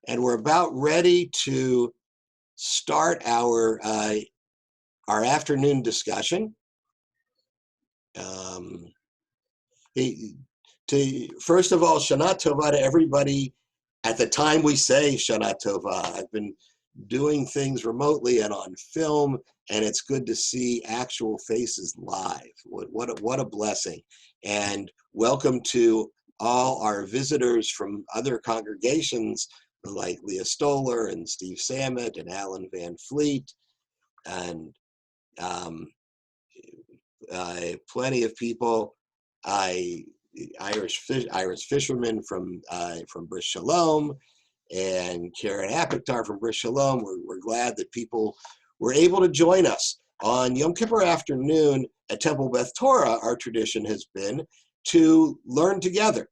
And we're about ready to start our afternoon discussion. First of all, Shana Tova to everybody. At the time we say Shana Tova, I've been doing things remotely and on film, and it's good to see actual faces live. What a blessing. And welcome to all our visitors from other congregations like Leah Stoller and Steve Samet and Alan Van Fleet, and plenty of people. Irish fishermen from Bris Shalom, and Karen Apiktar from Bris Shalom. We're glad that people were able to join us. On Yom Kippur afternoon at Temple Beth Torah, our tradition has been to learn together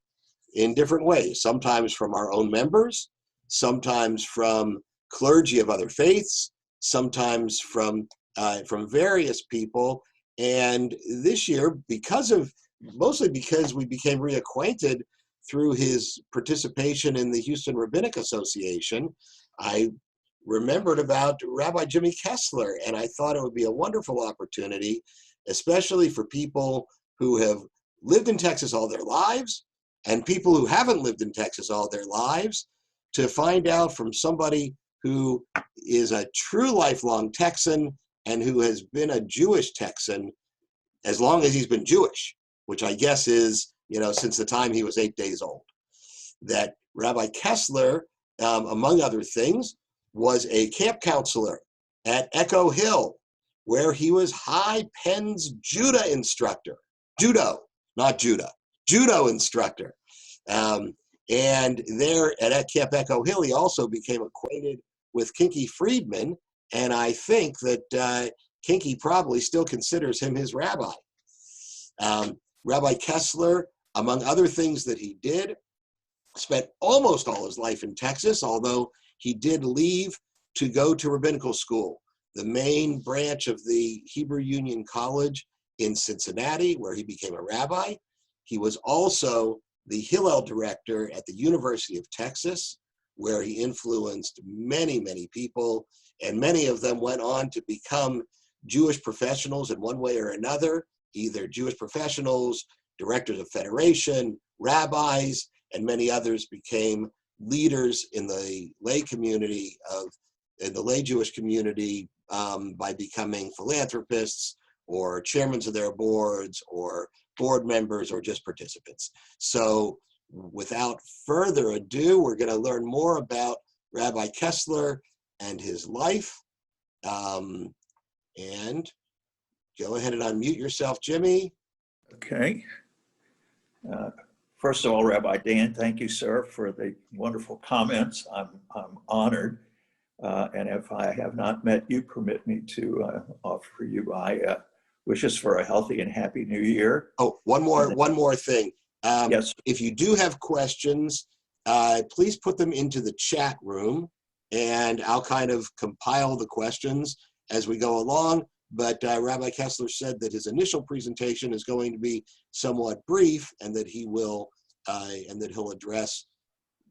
in different ways, sometimes from our own members, sometimes from clergy of other faiths, sometimes from various people. And this year, mostly because we became reacquainted through his participation in the Houston Rabbinic Association, I remembered about Rabbi Jimmy Kessler, and I thought it would be a wonderful opportunity, especially for people who have lived in Texas all their lives and people who haven't lived in Texas all their lives, to find out from somebody who is a true lifelong Texan and who has been a Jewish Texan as long as he's been Jewish, which I guess is, since the time he was 8 days old. That Rabbi Kessler, among other things, was a camp counselor at Echo Hill, where he was High Penn's judo instructor. Judo instructor. And there at Camp Echo Hill, he also became acquainted with Kinky Friedman, and I think that Kinky probably still considers him his rabbi. Rabbi Kessler, among other things that he did, spent almost all his life in Texas, although he did leave to go to rabbinical school, the main branch of the Hebrew Union College in Cincinnati, where he became a rabbi. He was also the Hillel director at the University of Texas, where he influenced many, many people, and many of them went on to become Jewish professionals in one way or another, either Jewish professionals, directors of federation, rabbis, and many others became leaders in the lay community in the lay Jewish community by becoming philanthropists or chairmen of their boards or board members or just participants. So without further ado, we're going to learn more about Rabbi Kessler and his life. And go ahead and unmute yourself, Jimmy. Okay. First of all, Rabbi Dan, thank you, sir, for the wonderful comments. I'm honored. And if I have not met you, permit me to offer you my wishes for a healthy and happy new year. Oh, one more thing. Yes. If you do have questions, please put them into the chat room, and I'll kind of compile the questions as we go along. But Rabbi Kessler said that his initial presentation is going to be somewhat brief, and that he'll address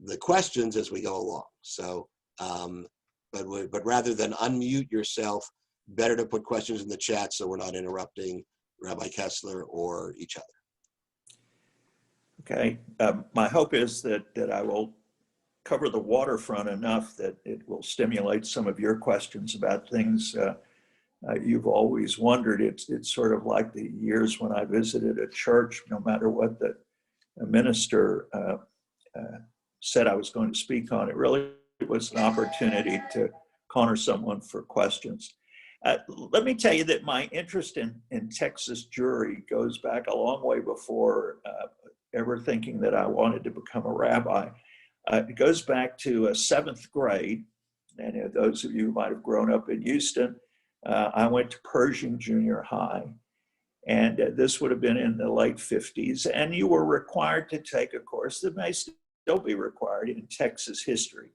the questions as we go along. So, but rather than unmute yourself, better to put questions in the chat so we're not interrupting Rabbi Kessler or each other. Okay. My hope is that I will cover the waterfront enough that it will stimulate some of your questions about things you've always wondered. It's sort of like the years when I visited a church, no matter what the minister said I was going to speak on. It really was an opportunity to corner someone for questions. Let me tell you that my interest in Texas Jewry goes back a long way before ever thinking that I wanted to become a rabbi. It goes back to seventh grade. And those of you who might have grown up in Houston, I went to Pershing Junior High. And this would have been in the late 50s. And you were required to take a course that may still be required in Texas history.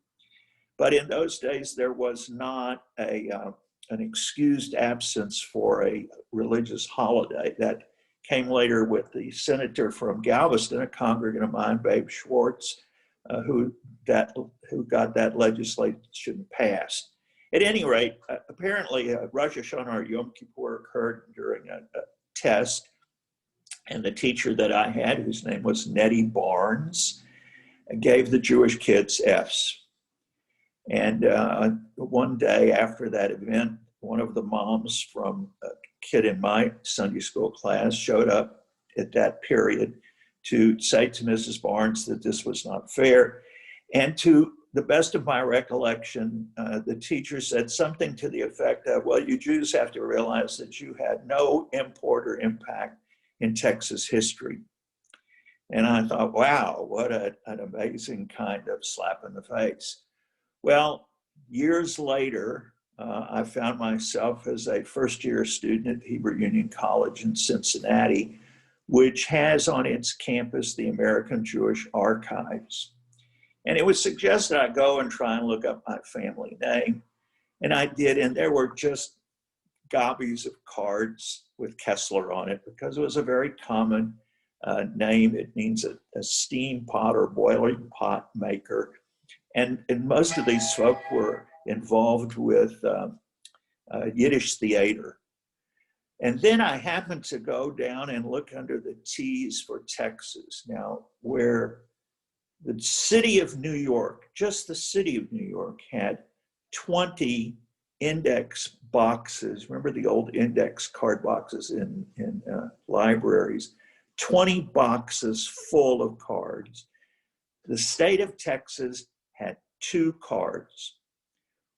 But in those days, there was not an excused absence for a religious holiday. That came later with the senator from Galveston, a congregant of mine, Babe Schwartz, who got that legislation passed. At any rate, apparently Rosh Hashanah or Yom Kippur occurred during a test, and the teacher that I had, whose name was Nettie Barnes, gave the Jewish kids Fs. And one day after that event, one of the moms from a kid in my Sunday school class showed up at that period to say to Mrs. Barnes that this was not fair. And to the best of my recollection, the teacher said something to the effect of, well, you Jews have to realize that you had no import or impact in Texas history. And I thought, wow, what an amazing kind of slap in the face. Well, years later, I found myself as a first-year student at Hebrew Union College in Cincinnati, which has on its campus the American Jewish Archives. And it was suggested I go and try and look up my family name. And I did, and there were just gobbies of cards with Kessler on it because it was a very common name. It means a steam pot or boiling pot maker. And most of these folk were involved with Yiddish theater. And then I happened to go down and look under the T's for Texas. Now, where the city of New York, just the city of New York, had 20 index boxes. Remember the old index card boxes in libraries? 20 boxes full of cards. The state of Texas had 2 cards.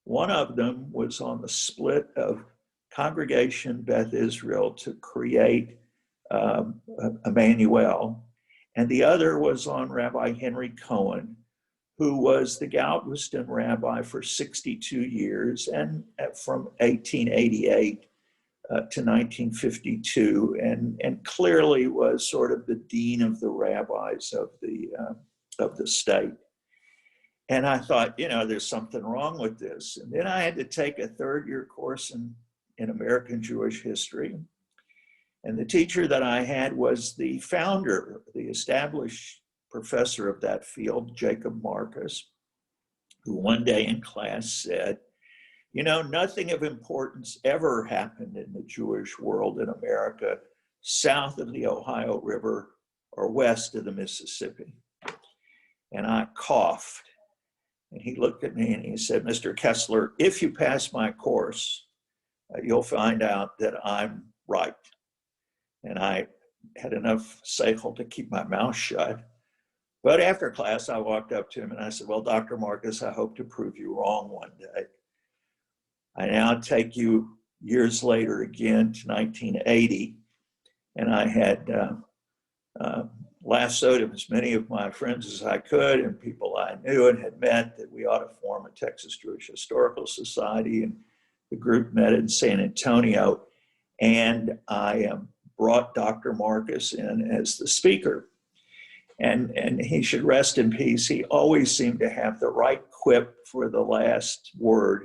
One of them was on the split of Congregation Beth Israel to create Emmanuel, and the other was on Rabbi Henry Cohen, who was the Galveston rabbi for 62 years and from 1888 to 1952, and clearly was sort of the dean of the rabbis of the state. And I thought, there's something wrong with this. And then I had to take a 3rd-year course in American Jewish history. And the teacher that I had was the founder, the established professor of that field, Jacob Marcus, who one day in class said, nothing of importance ever happened in the Jewish world in America south of the Ohio River or west of the Mississippi. And I coughed. And he looked at me and he said, Mr. Kessler, if you pass my course, you'll find out that I'm right. And I had enough seichel to keep my mouth shut. But after class, I walked up to him and I said, well, Dr. Marcus, I hope to prove you wrong one day. I now take you years later again to 1980, and I had lassoed as many of my friends as I could and people I knew and had met that we ought to form a Texas Jewish Historical Society, and the group met in San Antonio, and I brought Dr. Marcus in as the speaker. And he should rest in peace. He always seemed to have the right quip for the last word.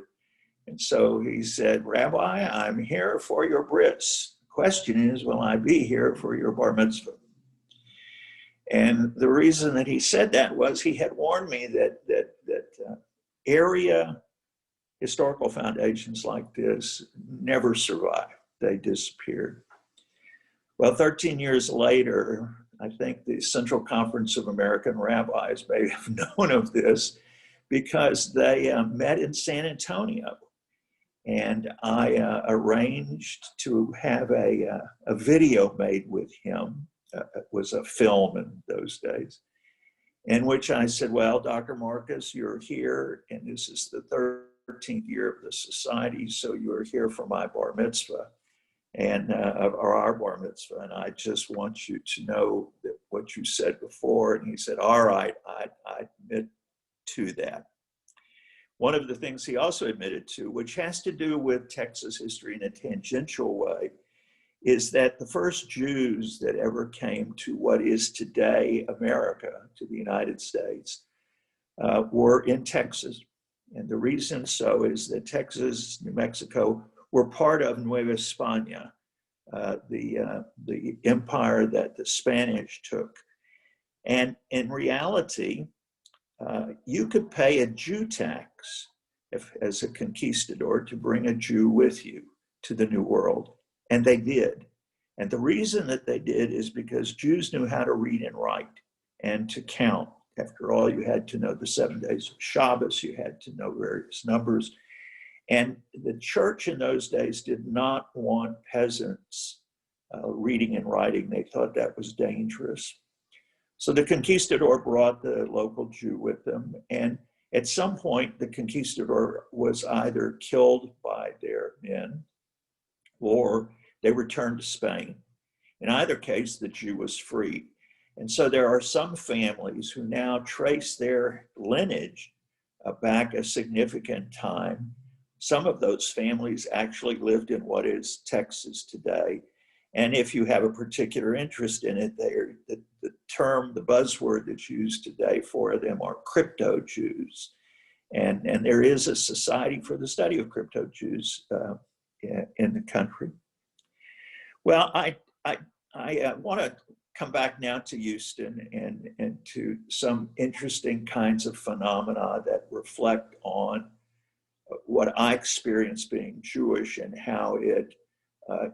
And so he said, Rabbi, I'm here for your brits. The question is, will I be here for your bar mitzvah? And the reason that he said that was he had warned me that area historical foundations like this never survived. They disappeared. Well, 13 years later, I think the Central Conference of American Rabbis may have known of this because they met in San Antonio. And I arranged to have a video made with him. It was a film in those days, in which I said, well, Dr. Marcus, you're here, and this is the 13th year of the society, so you're here for my bar mitzvah, and or our bar mitzvah, and I just want you to know that what you said before. And he said, all right, I admit to that. One of the things he also admitted to, which has to do with Texas history in a tangential way, is that the first Jews that ever came to what is today America, to the United States, were in Texas. And the reason so is that Texas, New Mexico, were part of Nueva España, the empire that the Spanish took. And in reality, you could pay a Jew tax as a conquistador to bring a Jew with you to the New World. And they did. And the reason that they did is because Jews knew how to read and write and to count. After all, you had to know the 7 days of Shabbos, you had to know various numbers. And the church in those days did not want peasants reading and writing. They thought that was dangerous. So the conquistador brought the local Jew with them. And at some point, the conquistador was either killed by their men or they returned to Spain. In either case, the Jew was freed. And so there are some families who now trace their lineage back a significant time. Some of those families actually lived in what is Texas today. And if you have a particular interest in it, the term, the buzzword that's used today for them are crypto Jews. And there is a society for the study of crypto Jews in the country. Well, I want to come back now to Houston and to some interesting kinds of phenomena that reflect on what I experienced being Jewish and how it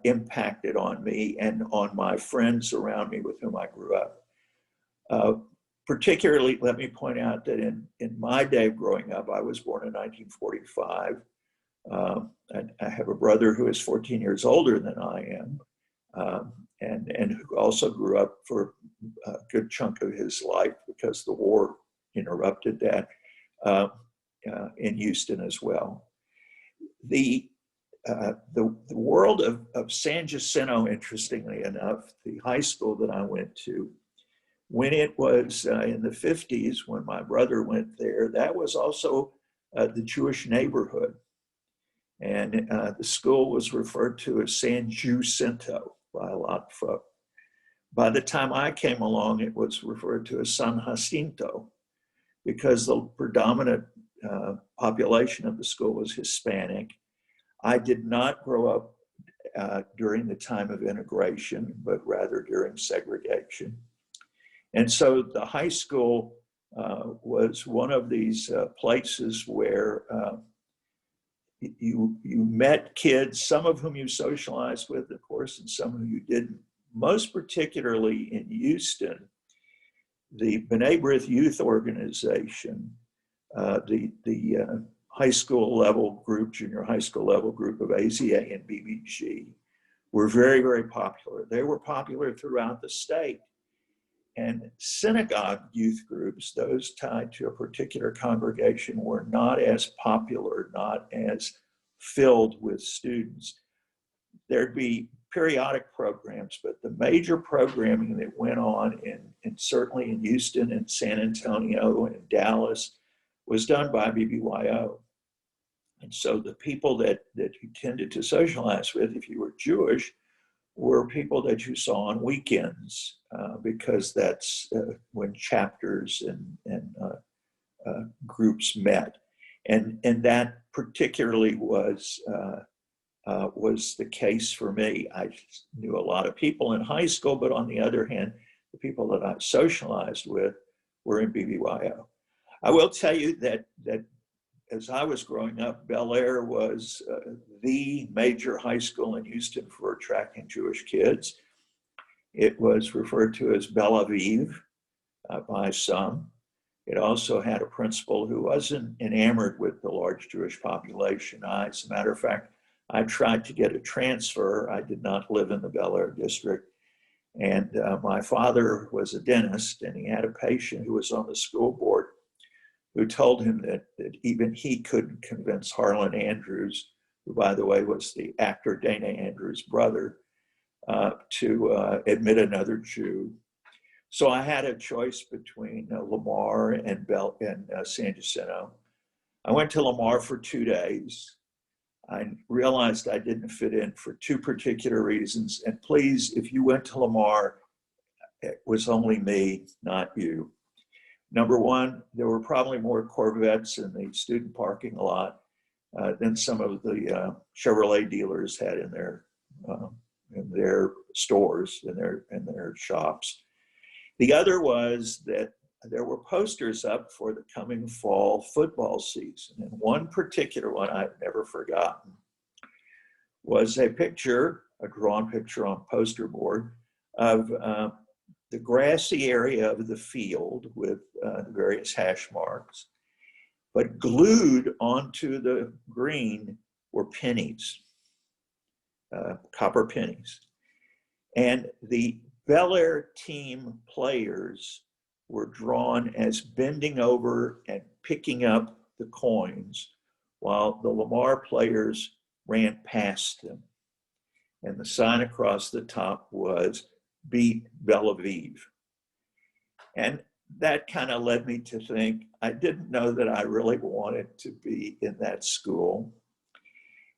impacted on me and on my friends around me with whom I grew up. Particularly, let me point out that in my day of growing up, I was born in 1945. I have a brother who is 14 years older than I am, and who also grew up for a good chunk of his life because the war interrupted that in Houston as well. The world of San Jacinto, interestingly enough, the high school that I went to, when it was in the 50s, when my brother went there, that was also the Jewish neighborhood. And the school was referred to as San Jacinto by a lot of folk. By the time I came along, it was referred to as San Jacinto because the predominant population of the school was Hispanic. I did not grow up during the time of integration, but rather during segregation. And so the high school was one of these places where you met kids, some of whom you socialized with, of course, and some who you didn't. Most particularly in Houston, the B'nai B'rith Youth Organization, the high school level group, junior high school level group of AZA and BBG were very, very popular. They were popular throughout the state. And synagogue youth groups, those tied to a particular congregation, were not as popular, not as filled with students. There'd be periodic programs, but the major programming that went on in certainly in Houston and San Antonio and Dallas was done by BBYO. And so the people that you tended to socialize with, if you were Jewish, were people that you saw on weekends, because that's when chapters and groups met. And that particularly was the case for me. I knew a lot of people in high school, but on the other hand, the people that I socialized with were in BBYO. I will tell you that as I was growing up, Bel Air was the major high school in Houston for attracting Jewish kids. It was referred to as Bel Aviv by some. It also had a principal who wasn't enamored with the large Jewish population. As a matter of fact, I tried to get a transfer. I did not live in the Bel Air district. And my father was a dentist, and he had a patient who was on the school board who told him that even he couldn't convince Harlan Andrews, who, by the way, was the actor Dana Andrews' brother, to admit another Jew. So I had a choice between Lamar and San Jacinto. I went to Lamar for 2 days. I realized I didn't fit in for two particular reasons. And please, if you went to Lamar, it was only me, not you. Number one, there were probably more Corvettes in the student parking lot than some of the Chevrolet dealers had in their their stores, in their shops. The other was that there were posters up for the coming fall football season. And one particular one I've never forgotten was a drawn picture on poster board of the grassy area of the field with the various hash marks. But glued onto the green were pennies, copper pennies. And the Bel Air team players were drawn as bending over and picking up the coins, while the Lamar players ran past them. And the sign across the top was "Beat Bel Aviv." And that kind of led me to think, I didn't know that I really wanted to be in that school.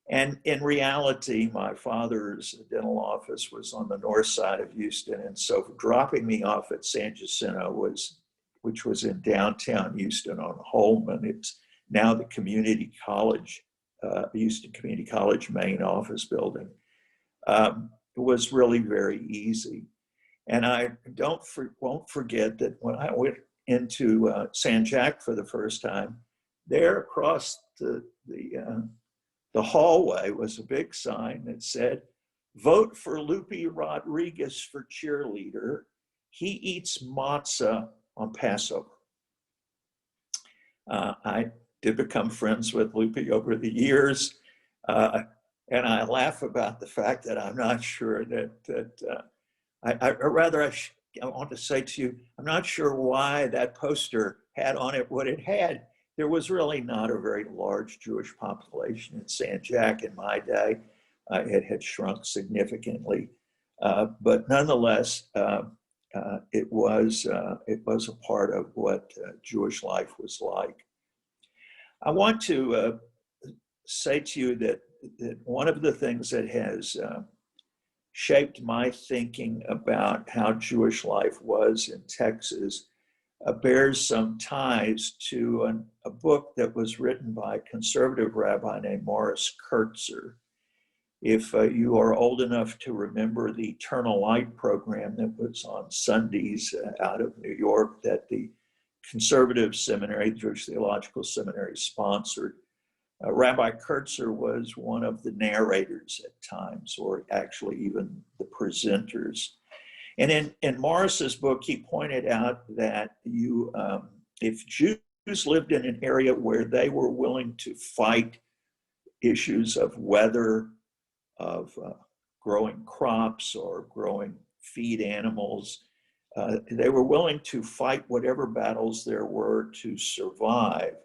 And in reality, my father's dental office was on the north side of Houston. And so dropping me off at San Jacinto which was in downtown Houston on Holman, it's now the community college, Houston Community College main office building, was really very easy. And I won't forget that when I went into San Jac for the first time, there across the hallway was a big sign that said, "Vote for Lupe Rodriguez for cheerleader. He eats matzah on Passover." I did become friends with Lupe over the years, and I laugh about the fact that I'm not sure I want to say to you, I'm not sure why that poster had on it what it had. There was really not a very large Jewish population in San Jac in my day. It had shrunk significantly, but nonetheless, it was a part of what Jewish life was like. I want to say to you that one of the things that has shaped my thinking about how Jewish life was in Texas bears some ties to a book that was written by a conservative rabbi named Morris Kurtzer. If you are old enough to remember the Eternal Light program that was on Sundays out of New York that the conservative seminary, the Jewish Theological Seminary, sponsored, Rabbi Kurtzer was one of the narrators at times, or actually even the presenters. And in Morris's book, he pointed out that if Jews lived in an area where they were willing to fight issues of weather, of growing crops or growing feed animals, they were willing to fight whatever battles there were to survive,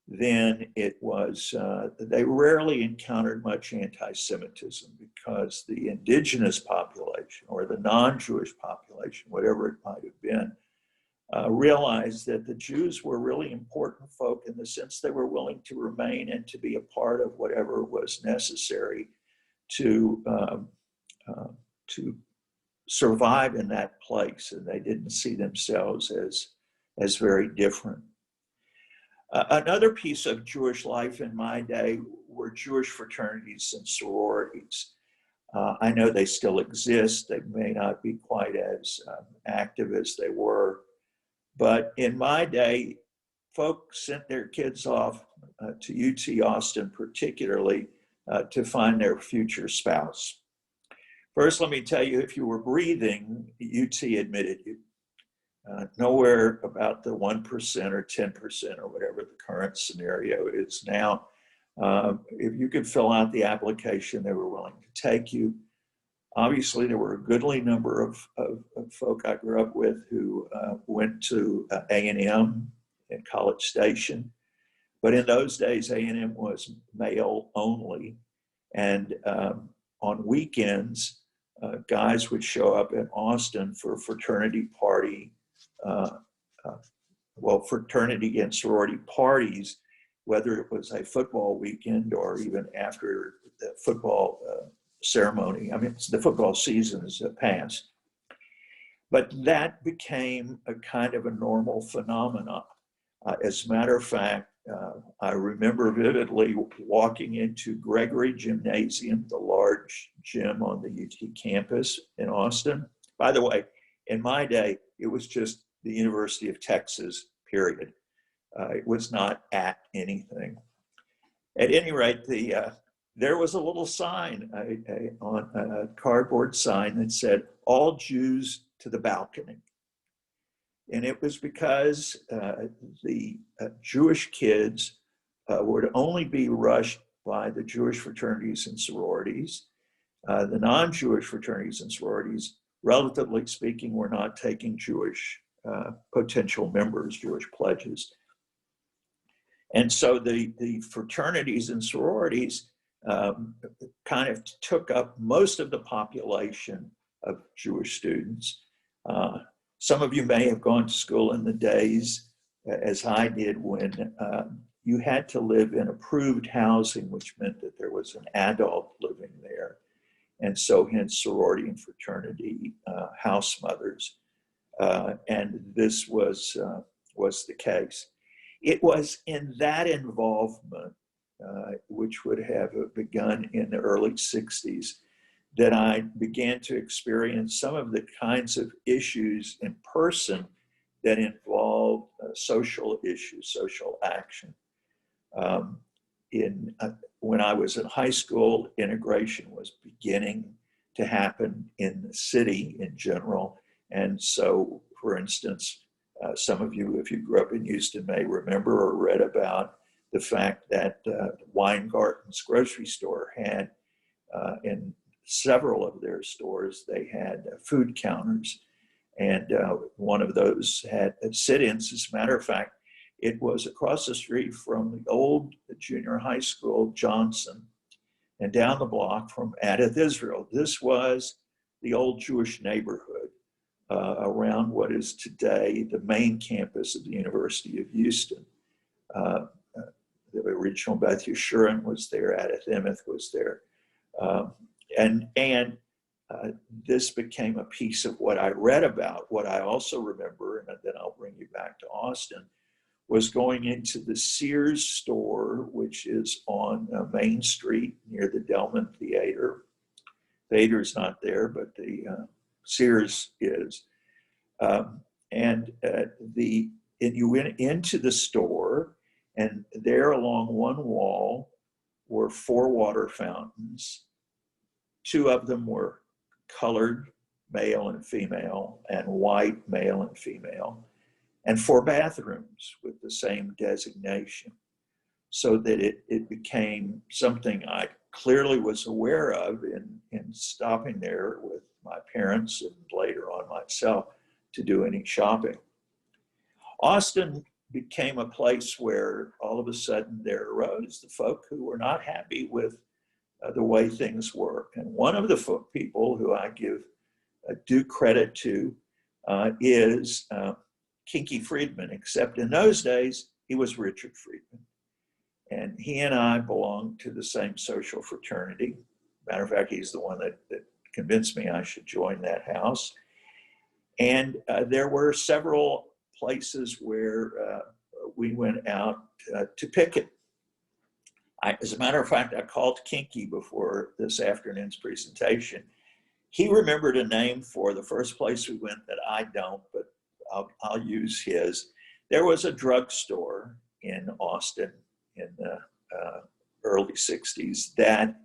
then it was, they rarely encountered much anti-Semitism because the indigenous population or the non-Jewish population, whatever it might have been, realized that the Jews were really important folk in the sense they were willing to remain and to be a part of whatever was necessary to survive in that place, and they didn't see themselves as very different. Another piece of Jewish life in my day were Jewish fraternities and sororities. I know they still exist. They may not be quite as active as they were, but in my day, folks sent their kids off to UT Austin particularly to find their future spouse. First, let me tell you, if you were breathing, UT admitted you. Nowhere about the 1% or 10% or whatever the current scenario is now. If you could fill out the application, they were willing to take you. Obviously, there were a goodly number of folk I grew up with who went to A&M in College Station. But in those days, A&M was male only. And on weekends, guys would show up in Austin for fraternity party, fraternity and sorority parties, whether it was a football weekend or even after the football ceremony. I mean, the football season is past. But that became a kind of a normal phenomenon. As a matter of fact, I remember vividly walking into Gregory Gymnasium, the large gym on the UT campus in Austin. By the way, in my day, it was just the University of Texas, period. It was not at anything. At any rate, there was a little sign on a cardboard sign that said, "All Jews to the balcony." And it was because the Jewish kids would only be rushed by the Jewish fraternities and sororities. The non-Jewish fraternities and sororities, relatively speaking, were not taking Jewish potential members, Jewish pledges. And so the fraternities and sororities kind of took up most of the population of Jewish students. Some of you may have gone to school in the days, as I did, when you had to live in approved housing, which meant that there was an adult living there. And so hence sorority and fraternity house mothers. And this was the case. It was in that involvement, which would have begun in the early 60s, that I began to experience some of the kinds of issues in person that involved social issues, social action. When I was in high school, integration was beginning to happen in the city in general. And so, for instance, some of you, if you grew up in Houston, may remember or read about the fact that Weingarten's grocery store had, in several of their stores, they had food counters. And one of those had sit-ins. As a matter of fact, it was across the street from the old junior high school, Johnson, and down the block from Adath, Israel. This was the old Jewish neighborhood around what is today the main campus of the University of Houston. The original Beth Yeshurun was there, Adath Emeth was there. And this became a piece of what I read about. What I also remember, and then I'll bring you back to Austin, was going into the Sears store, which is on Main Street near the Delman Theater. Theater's not there, but the Sears is. And you went into the store, and there along one wall were 4 water fountains. 2 of them were colored, male and female, and white, male and female, and 4 bathrooms with the same designation, so that it became something I clearly was aware of in stopping there with my parents and later on myself to do any shopping. Austin became a place where all of a sudden there arose the folk who were not happy with the way things were. And one of the people who I give due credit to is Kinky Friedman, except in those days, he was Richard Friedman. And he and I belonged to the same social fraternity. Matter of fact, he's the one that convinced me I should join that house. And there were several places where we went out to picket. As a matter of fact, I called Kinky before this afternoon's presentation. He remembered a name for the first place we went that I don't, but I'll use his. There was a drugstore in Austin in the early 60s that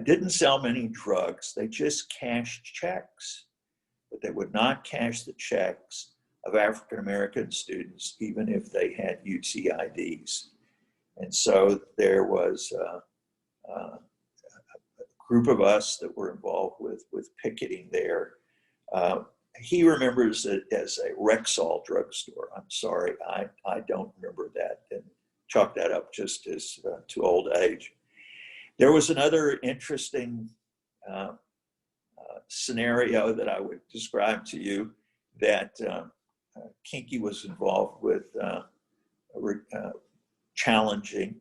didn't sell many drugs. They just cashed checks, but they would not cash the checks of African-American students, even if they had UTIDs. And so there was a group of us that were involved with picketing there. He remembers it as a Rexall drugstore. I'm sorry, I don't remember that, and chalk that up just as to old age. There was another interesting scenario that I would describe to you that Kinky was involved with challenging.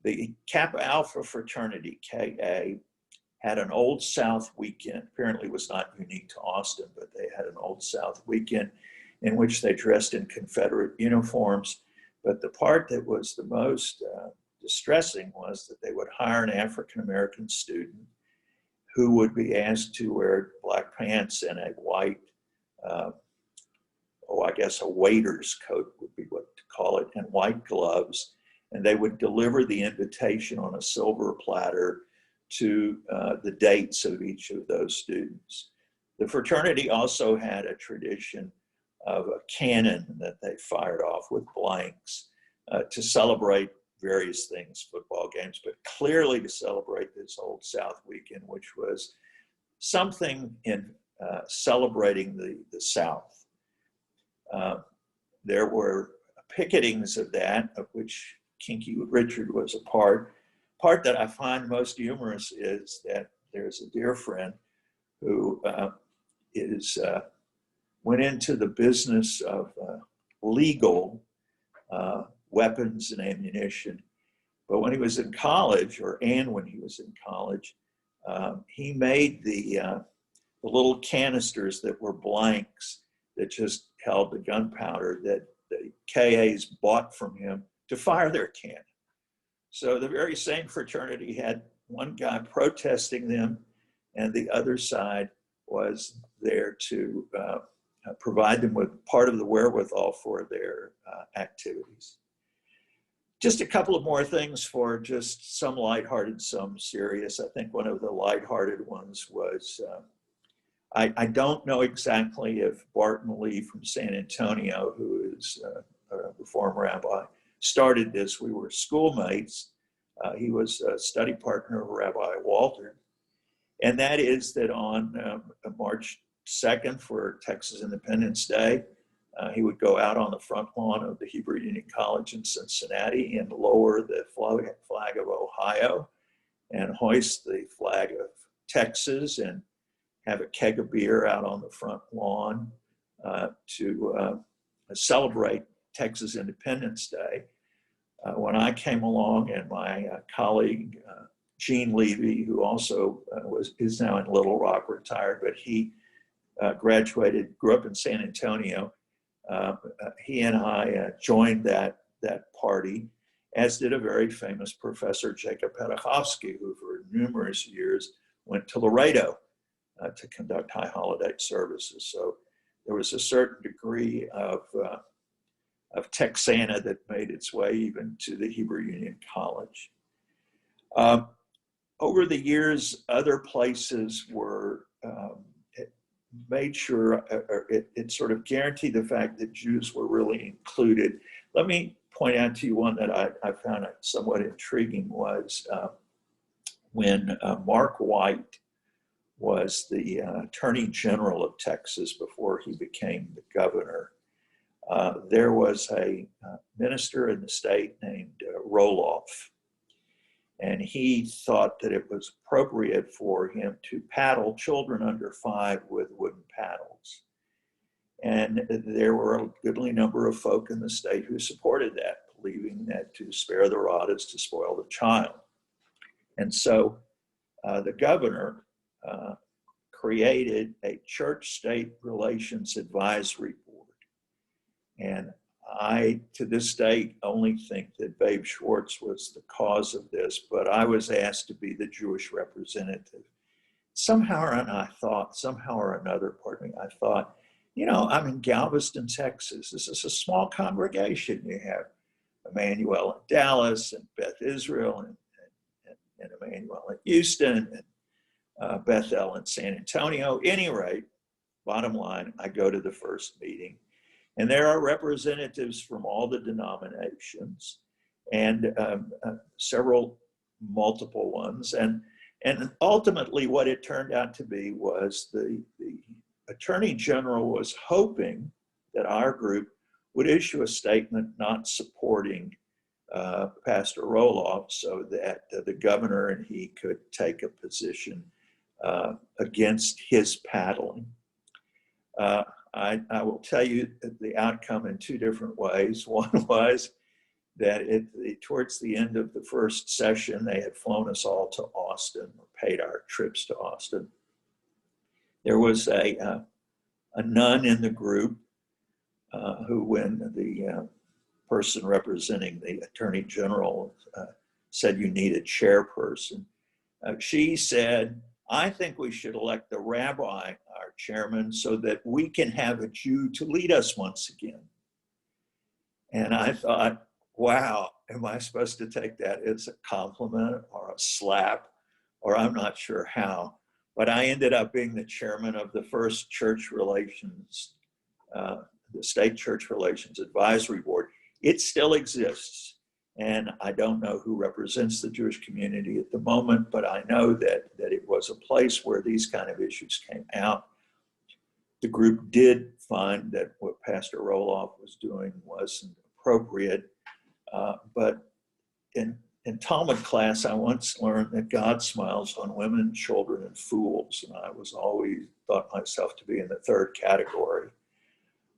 The Kappa Alpha fraternity, KA, had an Old South weekend. Apparently it was not unique to Austin, but they had an Old South weekend in which they dressed in Confederate uniforms. But the part that was the most distressing was that they would hire an African-American student who would be asked to wear black pants and a white, I guess a waiter's coat would be what to call it, and white gloves. And they would deliver the invitation on a silver platter to the dates of each of those students. The fraternity also had a tradition of a cannon that they fired off with blanks to celebrate various things, football games, but clearly to celebrate this Old South weekend, which was something in celebrating the South. There were picketings of that, of which Kinky Richard was a part. Part that I find most humorous is that there's a dear friend who went into the business of legal weapons and ammunition. But when he was in college, when he was in college, he made the little canisters that were blanks that just held the gunpowder that the KAs bought from him to fire their cannon. So the very same fraternity had one guy protesting them, and the other side was there to provide them with part of the wherewithal for their activities. Just a couple of more things for just some lighthearted, some serious. I think one of the lighthearted ones was, I don't know exactly if Barton Lee from San Antonio, who is a Reform rabbi, started this. We were schoolmates. He was a study partner of Rabbi Walter. And that is that on March 2nd for Texas Independence Day, he would go out on the front lawn of the Hebrew Union College in Cincinnati and lower the flag of Ohio and hoist the flag of Texas and have a keg of beer out on the front lawn to celebrate Texas Independence Day. When I came along, and my colleague, Gene Levy, who also is now in Little Rock, retired, but he graduated, grew up in San Antonio. He and I joined that party, as did a very famous professor, Jacob Pedachowski, who for numerous years went to Laredo to conduct high holiday services. So there was a certain degree of Texana that made its way even to the Hebrew Union College. Over the years, other places were made sure, it sort of guaranteed the fact that Jews were really included. Let me point out to you one that I found somewhat intriguing was when Mark White was the Attorney General of Texas before he became the governor. There was a minister in the state named Roloff, and he thought that it was appropriate for him to paddle children under 5 with wooden paddles. And there were a goodly number of folk in the state who supported that, believing that to spare the rod is to spoil the child. And so the governor created a church-state relations advisory board. And I, to this day, only think that Babe Schwartz was the cause of this, but I was asked to be the Jewish representative. Somehow or another, I thought, you know, I'm in Galveston, Texas. This is a small congregation. You have Emmanuel in Dallas and Beth Israel and Emmanuel in Houston and Bethel in San Antonio. At any rate, bottom line, I go to the first meeting. And there are representatives from all the denominations and multiple ones. And ultimately what it turned out to be was the Attorney General was hoping that our group would issue a statement not supporting Pastor Roloff so that the governor and he could take a position against his paddling. I will tell you the outcome in 2 different ways. One was that towards the end of the first session, they had flown us all to Austin, or paid our trips to Austin. There was a nun in the group who, when the person representing the Attorney General said you need a chairperson. She said, I think we should elect the rabbi, our chairman, so that we can have a Jew to lead us once again. And I thought, wow, am I supposed to take that as a compliment or a slap, or I'm not sure how. But I ended up being the chairman of the first church relations, the State Church Relations Advisory Board. It still exists. And I don't know who represents the Jewish community at the moment, but I know that it was a place where these kind of issues came out. The group did find that what Pastor Roloff was doing wasn't appropriate. But in Talmud class, I once learned that God smiles on women, children, and fools. And I was always thought myself to be in the third category.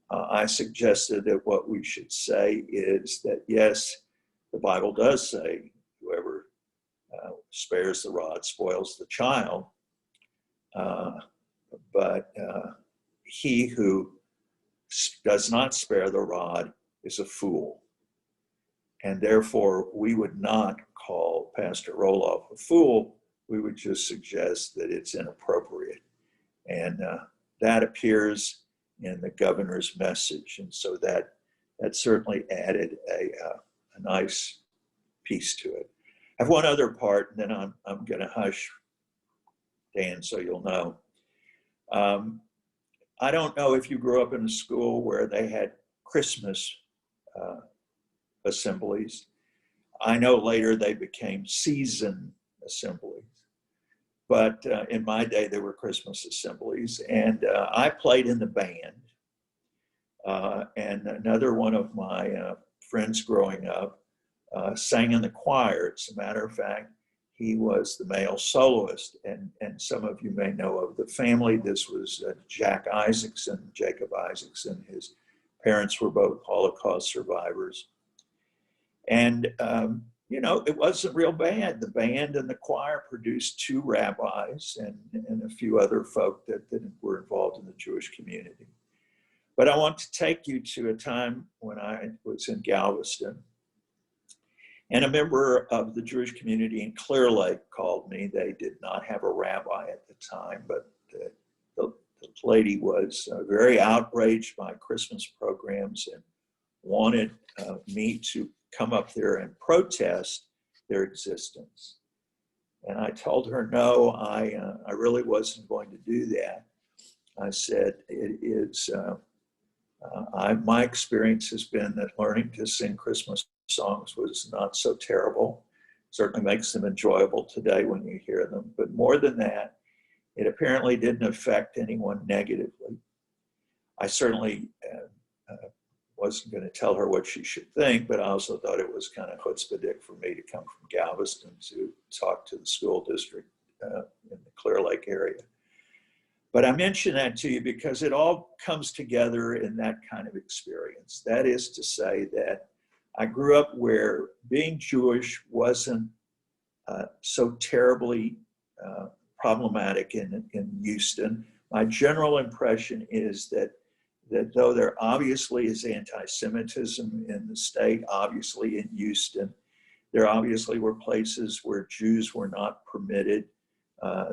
I suggested that what we should say is that, yes, the Bible does say, whoever spares the rod spoils the child. But he who does not spare the rod is a fool. And therefore, we would not call Pastor Roloff a fool. We would just suggest that it's inappropriate. And that appears in the governor's message. And so that certainly added a nice piece to it. I have one other part, and then I'm going to hush, Dan, so you'll know. I don't know if you grew up in a school where they had Christmas assemblies. I know later they became season assemblies. But in my day, there were Christmas assemblies. And I played in the band. And another one of my friends growing up sang in the choir. As a matter of fact, he was the male soloist. And some of you may know of the family. This was Jack Isaacson, Jacob Isaacson. His parents were both Holocaust survivors. And, you know, it wasn't real bad. The band and the choir produced 2 rabbis and a few other folk that were involved in the Jewish community. But I want to take you to a time when I was in Galveston. And a member of the Jewish community in Clear Lake called me. They did not have a rabbi at the time, but the lady was very outraged by Christmas programs and wanted me to come up there and protest their existence. And I told her, no, I really wasn't going to do that. I said, it is, my experience has been that learning to sing Christmas songs was not so terrible. Certainly makes them enjoyable today when you hear them. But more than that, it apparently didn't affect anyone negatively. I certainly wasn't going to tell her what she should think, but I also thought it was kind of chutzpahdik for me to come from Galveston to talk to the school district in the Clear Lake area. But I mention that to you because it all comes together in that kind of experience. That is to say that I grew up where being Jewish wasn't so terribly problematic in Houston. My general impression is that though there obviously is anti-Semitism in the state, obviously in Houston, there obviously were places where Jews were not permitted.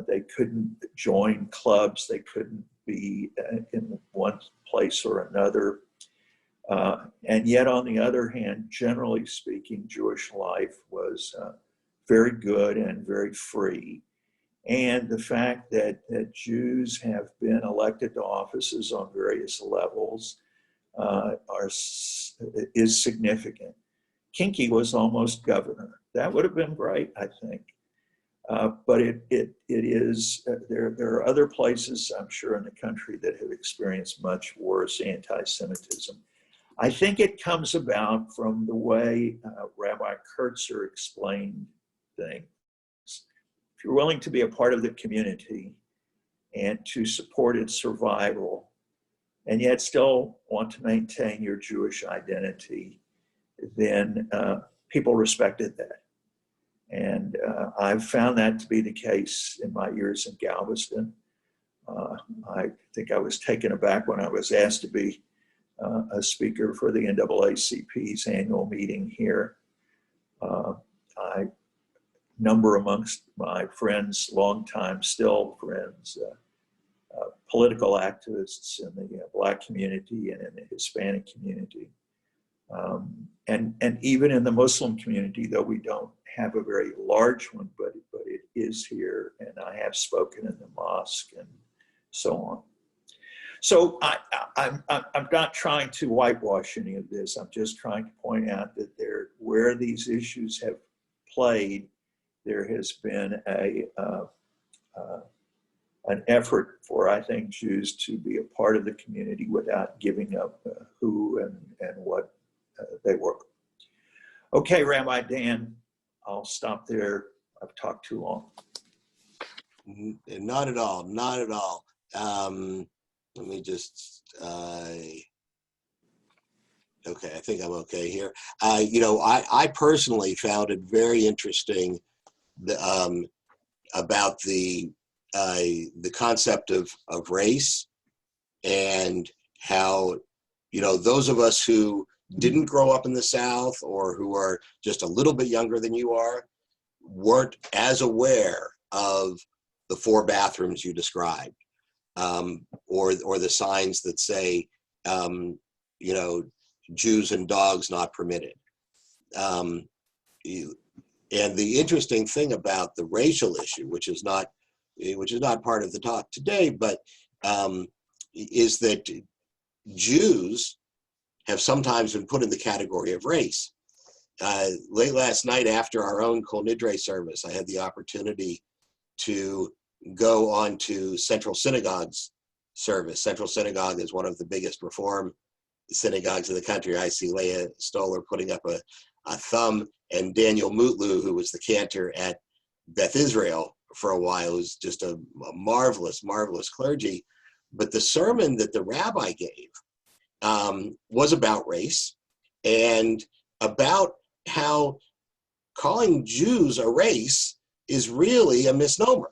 They couldn't join clubs. They couldn't be in one place or another. And yet, on the other hand, generally speaking, Jewish life was very good and very free. And the fact that Jews have been elected to offices on various levels is significant. Kinky was almost governor. That would have been great, I think. But it is, there are other places, I'm sure, in the country that have experienced much worse anti-Semitism. I think it comes about from the way Rabbi Kessler explained things. If you're willing to be a part of the community and to support its survival, and yet still want to maintain your Jewish identity, then people respected that. And I've found that to be the case in my years in Galveston. I think I was taken aback when I was asked to be a speaker for the NAACP's annual meeting here. I number amongst my friends, longtime still friends, political activists in the Black community and in the Hispanic community. And even in the Muslim community, though we don't have a very large one, but it is here, and I have spoken in the mosque and so on. So I'm not trying to whitewash any of this. I'm just trying to point out that where these issues have played, there has been an effort for, I think, Jews to be a part of the community without giving up who and what they were. Okay, Rabbi Dan, I'll stop there. I've talked too long. Not at all, not at all. Let me just, okay, I think I'm okay here. You know, I personally found it very interesting about the concept of race, and how, you know, those of us who didn't grow up in the South or who are just a little bit younger than you are weren't as aware of the 4 bathrooms you described, or the signs that say, you know, Jews and dogs not permitted. And the interesting thing about the racial issue, which is not part of the talk today, but is that Jews have sometimes been put in the category of race. Late last night, after our own Kol Nidre service, I had the opportunity to go on to Central Synagogue's service. Central Synagogue is one of the biggest Reform synagogues in the country. I see Leah Stoller putting up a thumb, and Daniel Mutlu, who was the cantor at Beth Israel for a while, who's just a marvelous, marvelous clergy. But the sermon that the rabbi gave was about race, and about how calling Jews a race is really a misnomer.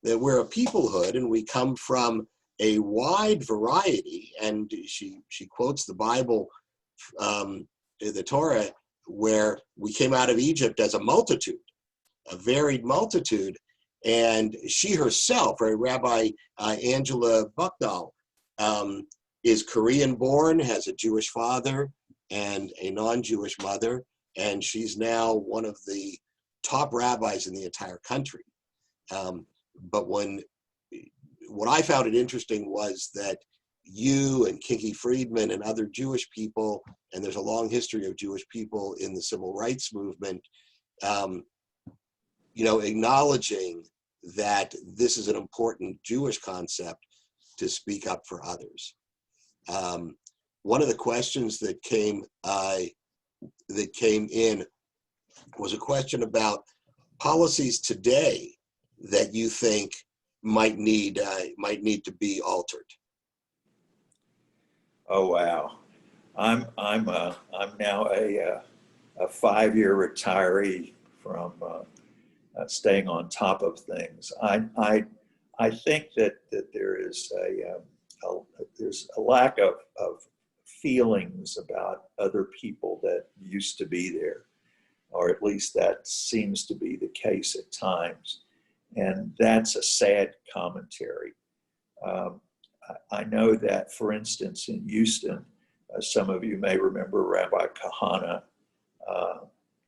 That we're a peoplehood and we come from a wide variety. And she quotes the Bible, the Torah, where we came out of Egypt as a multitude, a varied multitude. And she herself, Rabbi Angela Buckdahl, is Korean born, has a Jewish father and a non-Jewish mother, and she's now one of the top rabbis in the entire country. But what I found it interesting was that you and Kinky Friedman and other Jewish people, and there's a long history of Jewish people in the civil rights movement, you know, acknowledging that this is an important Jewish concept to speak up for others. One of the questions that came in was a question about policies today that you think might need to be altered. Oh wow, I'm now a 5-year retiree from staying on top of things. I think that there is there's a lack of feelings about other people that used to be there, or at least that seems to be the case at times. And that's a sad commentary. I know that, for instance, in Houston, some of you may remember Rabbi Kahana,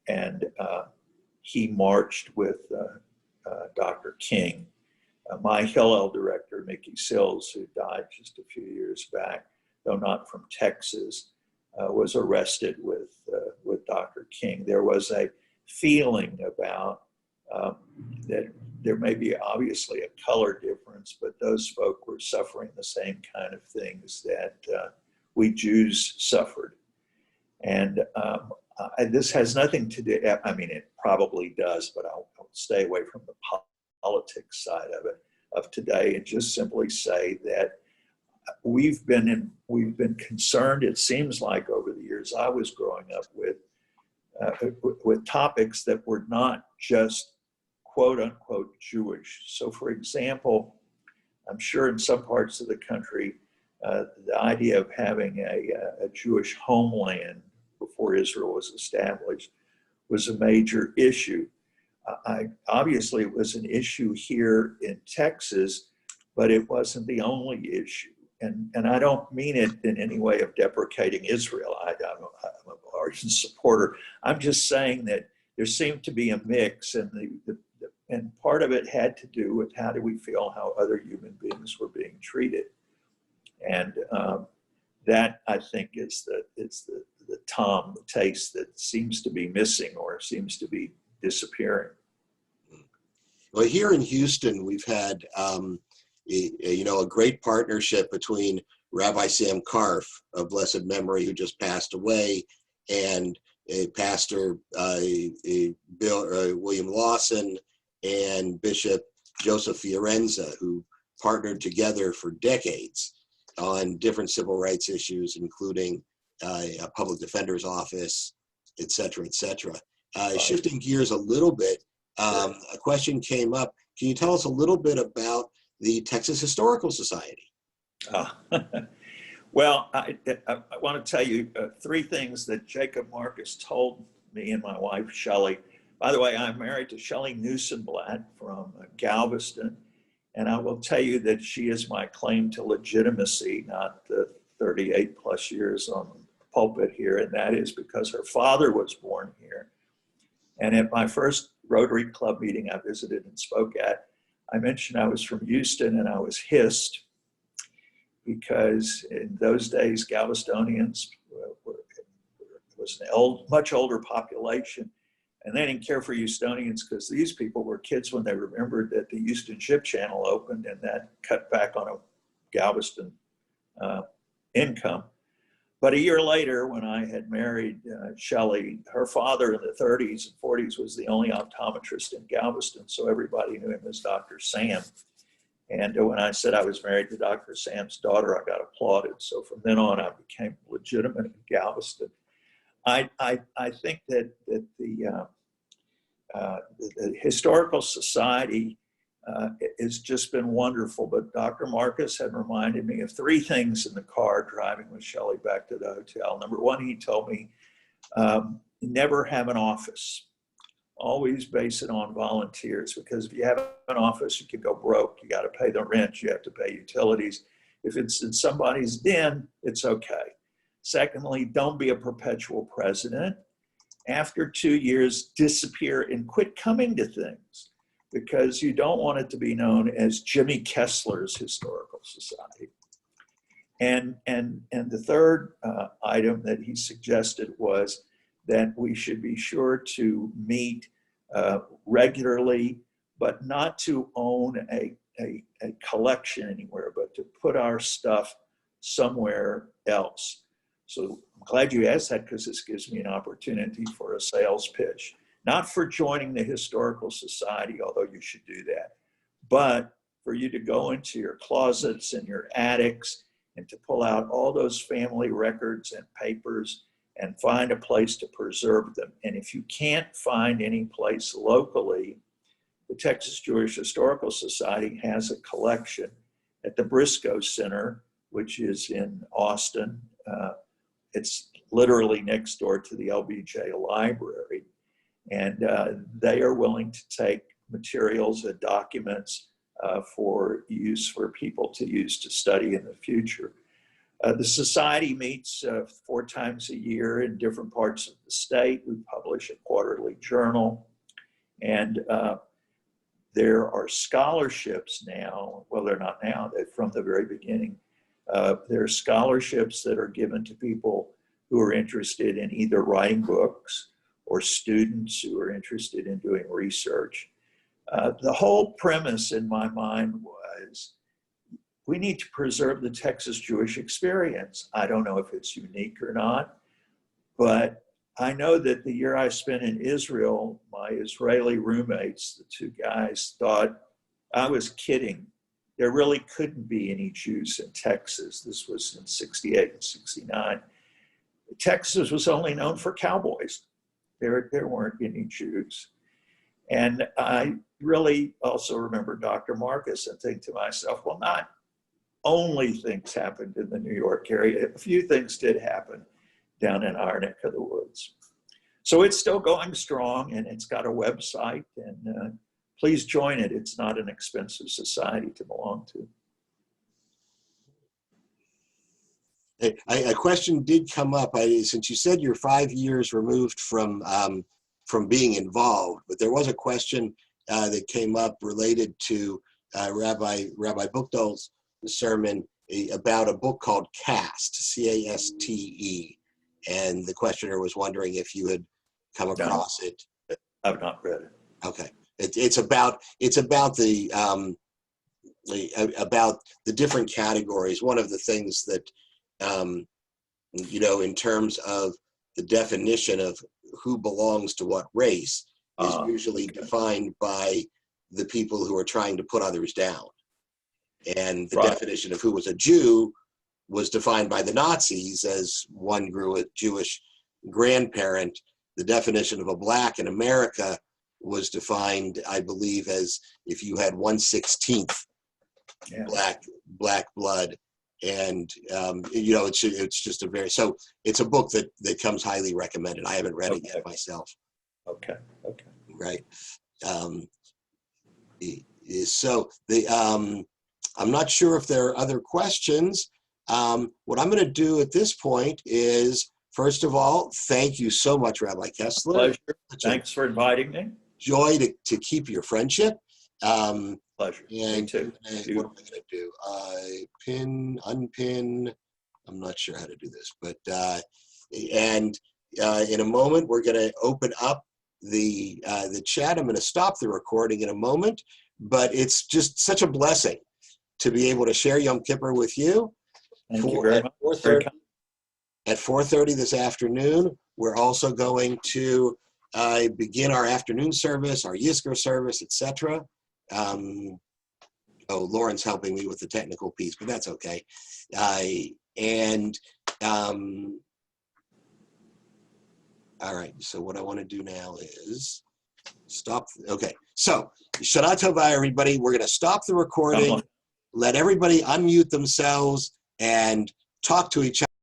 and he marched with Dr. King. My Hillel director, Mickey Sills, who died just a few years back, though not from Texas, was arrested with Dr. King. There was a feeling about that there may be obviously a color difference, but those folk were suffering the same kind of things that we Jews suffered. And this has nothing to do, I mean, it probably does, but I'll stay away from the politics side of it, of today, and just simply say that we've been concerned, it seems like, over the years I was growing up with topics that were not just quote unquote Jewish. So for example, I'm sure in some parts of the country, the idea of having a Jewish homeland before Israel was established was a major issue. Obviously, it was an issue here in Texas, but it wasn't the only issue. And I don't mean it in any way of deprecating Israel. I'm an ardent supporter. I'm just saying that there seemed to be a mix, and and part of it had to do with how do we feel how other human beings were being treated. And that, I think, is the tom, the taste that seems to be missing or seems to be disappearing. Well, here in Houston, we've had a great partnership between Rabbi Sam Karf of blessed memory, who just passed away, and Pastor William Lawson and Bishop Joseph Fiorenza, who partnered together for decades on different civil rights issues, including a public defender's office, et cetera, et cetera. Shifting gears a little bit, a question came up. Can you tell us a little bit about the Texas Historical Society? Well, I want to tell you three things that Jacob Marcus told me and my wife, Shelley. By the way, I'm married to Shelley Newsonblatt from Galveston, and I will tell you that she is my claim to legitimacy, not the 38 plus years on the pulpit here, and that is because her father was born here. And at my first Rotary Club meeting I visited and spoke at, I mentioned I was from Houston, and I was hissed because in those days, Galvestonians was an much older population, and they didn't care for Houstonians because these people were kids when they remembered that the Houston Ship Channel opened, and that cut back on a Galveston income. But a year later, when I had married Shelley, her father in the 30s and 40s was the only optometrist in Galveston, so everybody knew him as Dr. Sam. And when I said I was married to Dr. Sam's daughter, I got applauded. So from then on, I became legitimate in Galveston. I think that the Historical Society has just been wonderful, but Dr. Marcus had reminded me of three things in the car driving with Shelley back to the hotel. Number one, he told me, never have an office. Always base it on volunteers, because if you have an office, you can go broke. You got to pay the rent, you have to pay utilities. If it's in somebody's den, it's okay. Secondly, don't be a perpetual president. After 2 years, disappear and quit coming to things, because you don't want it to be known as Jimmy Kessler's Historical Society. And the third item that he suggested was that we should be sure to meet regularly, but not to own a collection anywhere, but to put our stuff somewhere else. So I'm glad you asked that, because this gives me an opportunity for a sales pitch. Not for joining the Historical Society, although you should do that, but for you to go into your closets and your attics and to pull out all those family records and papers and find a place to preserve them. And if you can't find any place locally, the Texas Jewish Historical Society has a collection at the Briscoe Center, which is in Austin. It's literally next door to the LBJ Library. And they are willing to take materials and documents for use for people to use to study in the future. The Society meets 4 times a year in different parts of the state. We publish a quarterly journal. And there are scholarships now. Well, they're not now, they're from the very beginning. There are scholarships that are given to people who are interested in either writing books or students who are interested in doing research. The whole premise in my mind was, we need to preserve the Texas Jewish experience. I don't know if it's unique or not, but I know that the year I spent in Israel, my Israeli roommates, the 2 guys, thought I was kidding. There really couldn't be any Jews in Texas. This was in 68 and 69. Texas was only known for cowboys. There weren't any Jews. And I really also remember Dr. Marcus and think to myself, well, not only things happened in the New York area. A few things did happen down in our neck of the woods. So it's still going strong, and it's got a website, and please join it. It's not an expensive society to belong to. A question did come up. Since you said you're 5 years removed from being involved, but there was a question that came up related to Rabbi Buchdahl's sermon about a book called Caste, C-A-S-T-E, and the questioner was wondering if you had come across it. I've not read it. Okay, it's about the different categories. One of the things that in terms of the definition of who belongs to what race is usually defined by the people who are trying to put others down. And the definition of who was a Jew was defined by the Nazis as one grew a Jewish grandparent. The definition of a black in America was defined, I believe, as if you had 1/16 black blood. And it's just so it's a book that comes highly recommended. I haven't read it yet myself. Okay. Right. So I'm not sure if there are other questions. What I'm going to do at this point is, first of all, thank you so much, Rabbi Kessler. Pleasure. Thanks for inviting me. Joy to keep your friendship. Pleasure. And me too. what am I going to do? Pin, unpin. I'm not sure how to do this, but in a moment we're going to open up the chat. I'm going to stop the recording in a moment, but it's just such a blessing to be able to share Yom Kippur with you. Thank you very much. At 4:30 this afternoon, we're also going to begin our afternoon service, our Yizkor service, etc. Lauren's helping me with the technical piece, but that's okay. All right, so what I want to do now is stop. Okay, so Shana Tova, everybody. We're going to stop the recording, let everybody unmute themselves and talk to each other.